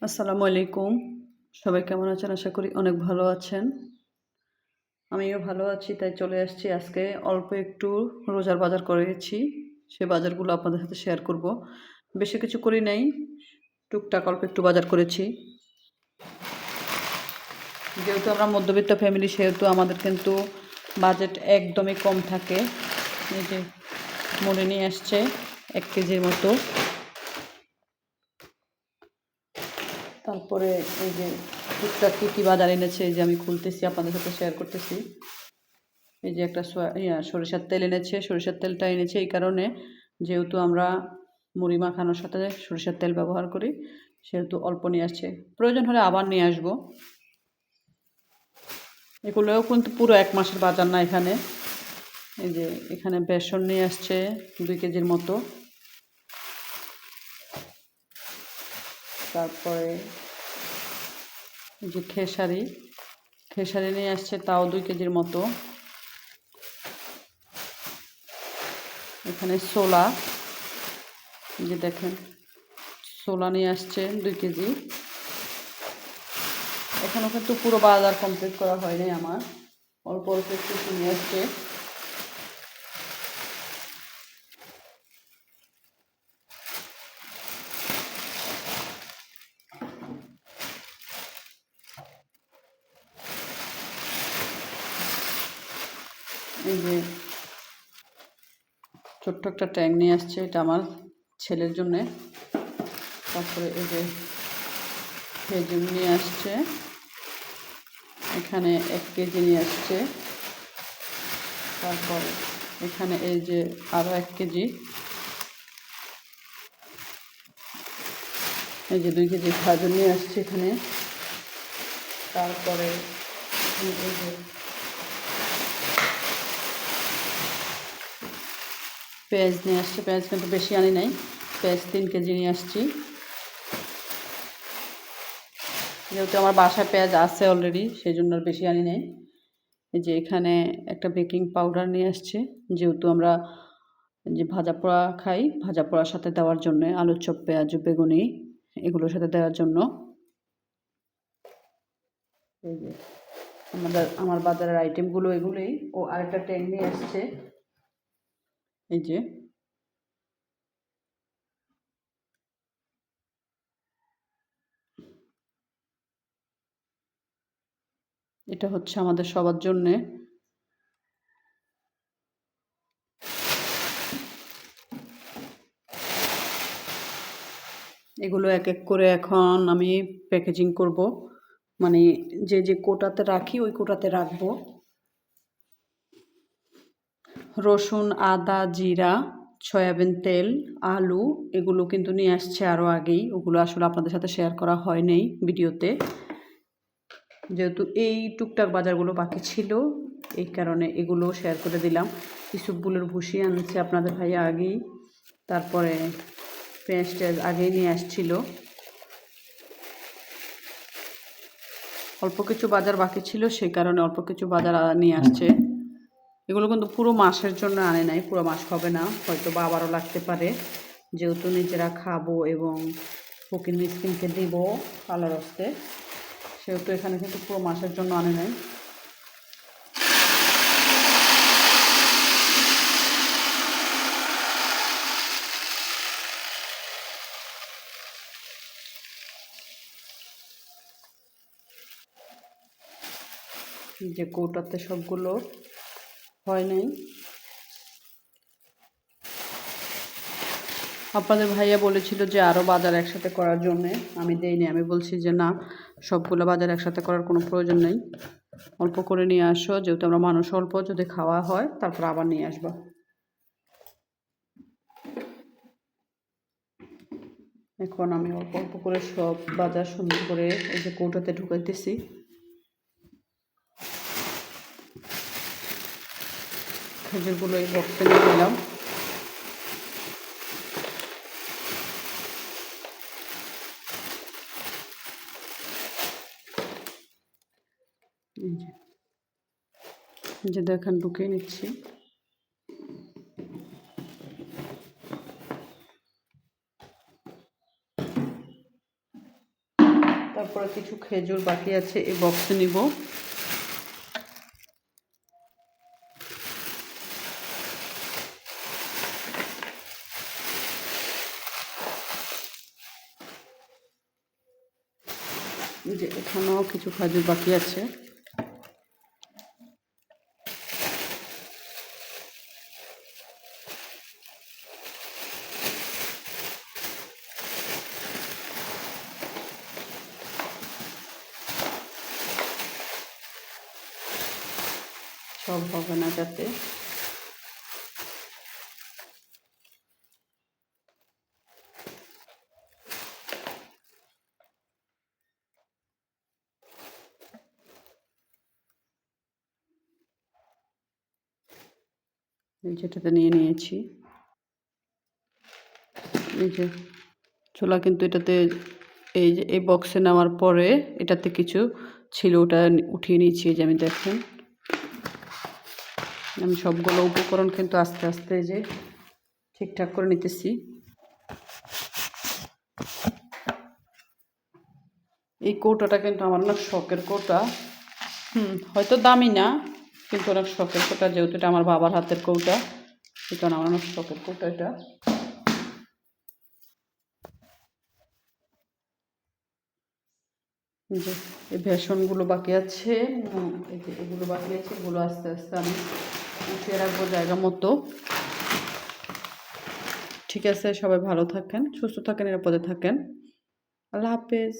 আসসালামু আলাইকুম। সবাই কেমন আছেন? আশা করি অনেক ভালো আছেন। আমিও ভালো আছি, তাই চলে আসছি। আজকে অল্প একটু রোজার বাজার করেছি। সেই বাজারগুলো আপনাদের সাথে শেয়ার করব। বেশি কিছু করি নাই, টুকটাক অল্প একটু বাজার করেছি। যেহেতু আমরা মধ্যবিত্ত ফ্যামিলি, সেহেতু আমাদের কিন্তু বাজেট একদমই কম থাকে। এই যে মুড়ি নিয়ে আসছে 1 কেজির মতো। তারপরে এই যে টুকটাক কী বাজার এনেছে, এই যে আমি খুলতেছি, আপনাদের সাথে শেয়ার করতেছি। এই যে একটা সরিষার তেল এনেছে। সরিষার তেলটা এনেছে এই কারণে, যেহেতু আমরা মুড়ি মাখানোর সাথে সরিষার তেল ব্যবহার করি, সেহেতু অল্প নিয়ে আসছে। প্রয়োজন হলে আবার নিয়ে আসবো। এগুলোও কিন্তু পুরো 1 মাসের বাজার না এখানে। এই যে এখানে বেসন নিয়ে আসছে 2 কেজির মতো। তারপরে এই যে খেসারি নিয়ে আসছে, তাও 2 কেজির মতো। এখানে ছোলা, এই যে দেখেন, ছোলা নিয়ে আসছে 2 কেজি। এখনও কিন্তু পুরো বাজার কমপ্লিট করা হয়নি আমার, অল্প অল্প একটু নিয়ে আসছে। এই যে ছোট্ট একটা ট্যাঙ্ক নিয়ে আসছে, এটা আমার ছেলের জন্যে। তারপরে এই যে খেজুর নিয়ে আসছে, এখানে 1 কেজি নিয়ে আসছে। তারপর এখানে এই যে আরও 1 কেজি, এই যে 2 কেজি খাজুর নিয়ে আসছে এখানে। তারপরে এই যে পেঁয়াজ নিয়ে আসছে। পেঁয়াজ কিন্তু বেশি আনি নাই, পেঁয়াজ 3 কেজি নিয়ে আসছি। যেহেতু আমার বাসায় পেঁয়াজ আছে অলরেডি, সেই জন্য আর বেশি আনি নাই। এই যে এখানে একটা বেকিং পাউডার নিয়ে আসছে, যেহেতু আমরা যে ভাজা পোড়া খাই, ভাজা পোড়ার সাথে দেওয়ার জন্য, আলুর চপ, পেঁয়াজ, বেগুনি এগুলোর সাথে দেওয়ার জন্য। এই যে আমার বাজারের আইটেমগুলো এগুলোই। ও আরেকটা ট্যাঙ্ক নিয়ে আসছে, এই যে এটা হচ্ছে আমাদের সবার জন্যে। এগুলো এক এক করে এখন আমি প্যাকেজিং করব, মানে যে যে কোটাতে রাখি ওই কোটাতে রাখবো। রসুন, আদা, জিরা, সয়াবিন তেল, আলু এগুলো কিন্তু নিয়ে আসছে আরও আগেই। ওগুলো আসলে আপনাদের সাথে শেয়ার করা হয় নাই ভিডিওতে, যেহেতু এই টুকটাক বাজারগুলো বাকি ছিল, এই কারণে এগুলো শেয়ার করে দিলাম। ইসবগুলোর ভুসি আনছে আপনাদের ভাইয়া আগেই। তারপরে পেঁয়াজ টেয়াজ আগেই নিয়ে আসছিল। অল্প কিছু বাজার বাকি ছিল, সেই কারণে অল্প কিছু বাজার নিয়ে আসছে। এগুলো কিন্তু পুরো মাসের জন্য আনে নাই, পুরো মাস হবে না, হয়তো বা আবারও লাগতে পারে। যেহেতু নিজেরা খাবো এবং ফকির মিসকিনকে দিব আল্লাহর হস্তে, সেহেতু এখানে কিন্তু পুরো মাসের জন্য আনে নাই। যে কৌটাতে সবগুলো হয় নাই। আপনাদের ভাইয়া বলেছিল যে আরও বাজার একসাথে করার জন্যে, আমি দেইনি। আমি বলছি যে না, সবগুলো বাজার একসাথে করার কোনো প্রয়োজন নেই, অল্প করে নিয়ে আসো, যেহেতু আমরা মানুষ অল্প, যদি খাওয়া হয় তারপর আবার নিয়ে আসবা। এখন আমি অল্প অল্প করে সব বাজার সুন্দর করে এই যে কৌটাতে ঢুকাইতেছি। খেজুরগুলো এই বক্সে নিয়ে নিলাম। এই যে দেখেন, ঢুকিয়ে নিচ্ছি। তারপরে কিছু খেজুর বাকি আছে, এই বক্সে নিব। যে এখানেও কিছু খেজুর বাকি আছে। সব হবে না যাতে। যেটাতে নিয়ে নিয়েছি, এই যে ছোলা কিন্তু এটাতে, এই যে এই বক্সে নেওয়ার পরে এটাতে কিছু ছিল, ওটা উঠিয়ে নিয়েছি। যে আমি দেখেন, আমি সবগুলো উপকরণ কিন্তু আস্তে আস্তে যে ঠিকঠাক করে নিতেছি। এই কৌটাটা কিন্তু আমার না শখের কৌটা। হয়তো দামি না, কিন্তু অনেক শখের কৌটা, যেহেতু এটা আমার বাবার হাতের কৌটা, এই কারণে আমার অনেক শখের কৌটা এটা। যে এই বেসনগুলো বাকি আছে, এই যে এগুলো বাকি আছে, এগুলো আস্তে আস্তে আমি উঠিয়ে রাখবো জায়গা মতো। ঠিক আছে, সবাই ভালো থাকেন, সুস্থ থাকেন, নিরাপদে থাকেন। আল্লাহ হাফেজ।